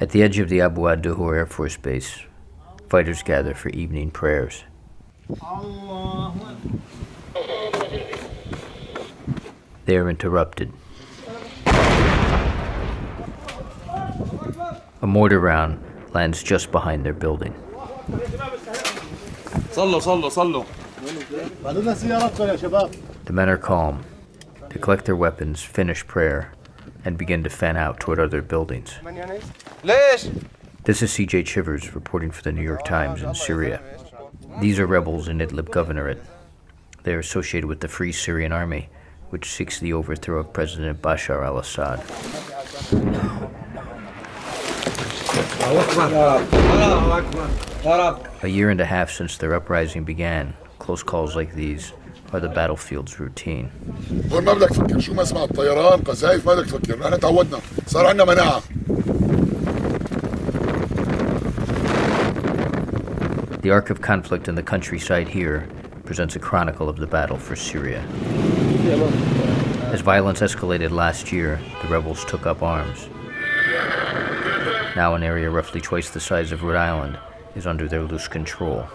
At the edge of the Abu ad-Duhur Air Force Base, fighters gather for evening prayers. They are interrupted. A mortar round lands just behind their building. The men are calm. They collect their weapons, finish prayer, and begin to fan out toward other buildings. This is C.J. Chivers reporting for the New York Times in Syria. These are rebels in Idlib Governorate. They are associated with the Free Syrian Army, which seeks the overthrow of President Bashar al-Assad. A year and a half since their uprising began, close calls like these are the battlefield's routine. هون ما بدك تفكر شو ما اسمع الطيران قذايف ما بدك تفكر نحن تعودنا صار عندنا مناعة. The arc of conflict in the countryside here presents a chronicle of the battle for Syria. As violence escalated last year, the rebels took up arms. Now an area roughly twice the size of Rhode Island is under their loose control.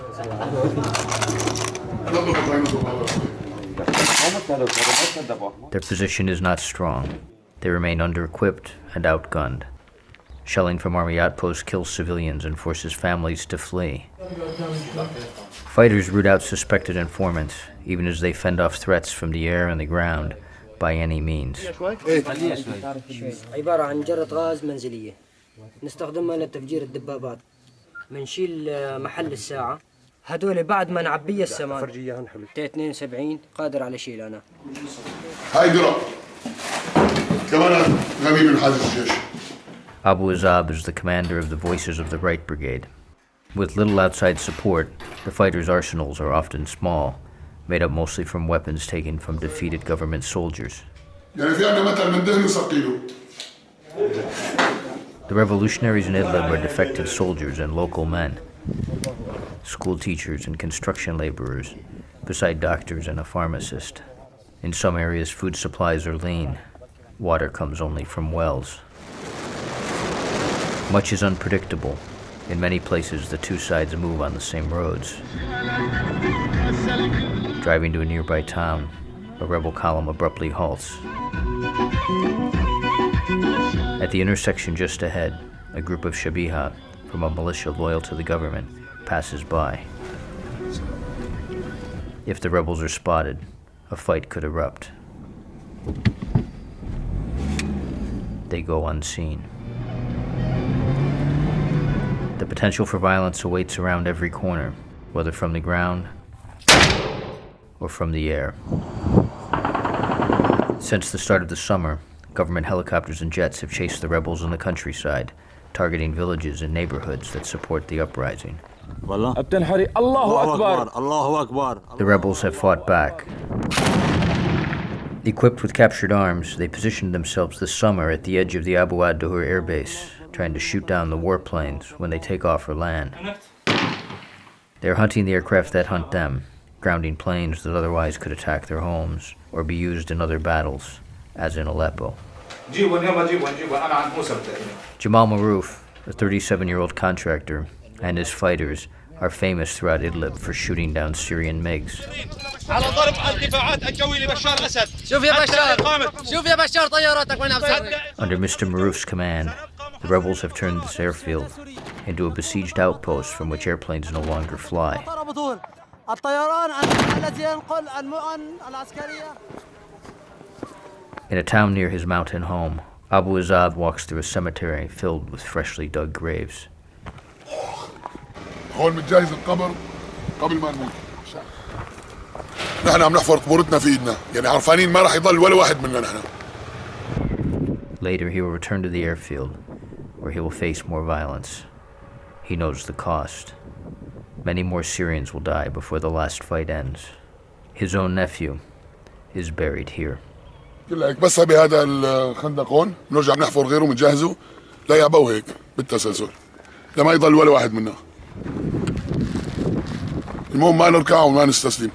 Their position is not strong. They remain under-equipped and outgunned. Shelling from army outposts kills civilians and forces families to flee. Fighters root out suspected informants, even as they fend off threats from the air and the ground by any means. عبارة عن جرة غاز منزلية نستخدمها لتفجير الدبابات. منشيل محل الساعة. هدول بعد ما نعبيه السمان تي 72 قادر على شيل أنا. هاي درع كمان غبي من حادث الجيش. Abu Azab is the commander of the Voices of the Right Brigade. With little outside support, the fighters' arsenals are often small, made up mostly from weapons taken from defeated government soldiers. The revolutionaries in Idlib are defected soldiers and local men, school teachers and construction laborers, beside doctors and a pharmacist. In some areas, food supplies are lean. Water comes only from wells. Much is unpredictable. In many places, the two sides move on the same roads. Driving to a nearby town, a rebel column abruptly halts. At the intersection just ahead, a group of Shabiha, from a militia loyal to the government, passes by. If the rebels are spotted, a fight could erupt. They go unseen. The potential for violence awaits around every corner, whether from the ground or from the air. Since the start of the summer, government helicopters and jets have chased the rebels in the countryside, targeting villages and neighborhoods that support the uprising. The rebels have fought back. Equipped with captured arms, they positioned themselves this summer at the edge of the Abu ad-Duhur air base, trying to shoot down the warplanes when they take off or land. They're hunting the aircraft that hunt them, grounding planes that otherwise could attack their homes or be used in other battles, as in Aleppo. Jamal معروف, a 37-year-old contractor, and his fighters are famous throughout Idlib for shooting down Syrian MiGs. Under Mr. Marouf's command, the rebels have turned this airfield into a besieged outpost from which airplanes no longer fly. In a town near his mountain home, Abu Azab walks through a cemetery filled with freshly dug graves. هون متجهز القبر قبل ما نموت. نحن عم نحفر قبورتنا في ايدنا، يعني عرفانين ما راح يضل ولا واحد منا نحن. Later he will return to the airfield, where he will face more violence. He knows the cost. Many more Syrians will die before the last fight ends. His own nephew is buried here. بس بهذا الخندق هون بنرجع بنحفر غيره بنجهزه لا يعبوا هيك بالتسلسل لما يضل ولا واحد منا. المهم ما نركع وما نستسلم.